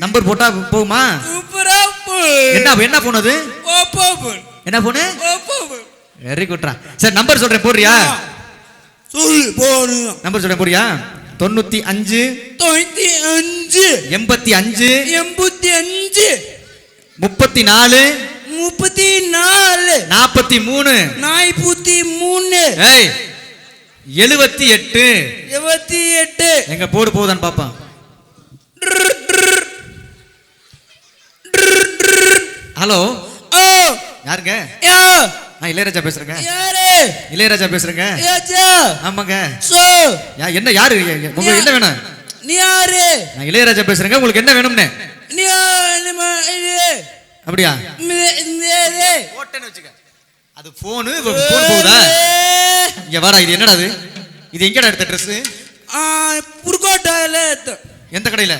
Number போட்டா போகுமா? என்ன போன் அது? என்ன போனு? வெரி குட்ரா. சரி நம்பர் சொல்றேன் போறியா? சொல்லு போடு. நம்பர் சொல்றேன் போறியா? 95 85 85 85 34 34 43 43 ஏய் 78 78 எங்க போடு போகுதான்னு பாப்பான். ஹலோ யாருங்க? நான் இளையராஜா பேசுறேங்க. யாரு? இளையராஜா பேசுறேங்க. ஆமாங்க. என்ன யாரு? உங்களுக்கு என்ன வேணும்? நீ யாரு? நான் இளையராஜா பேசுறேங்க. உங்களுக்கு என்ன வேணும்னு? நீ அப்படியா? அது போன் போகுதா? இங்க வாடா. இது என்னடா இது? இது எங்கடா எடுத்த ட்ரெஸ்? புர்கோட்டால. எந்த கடையில?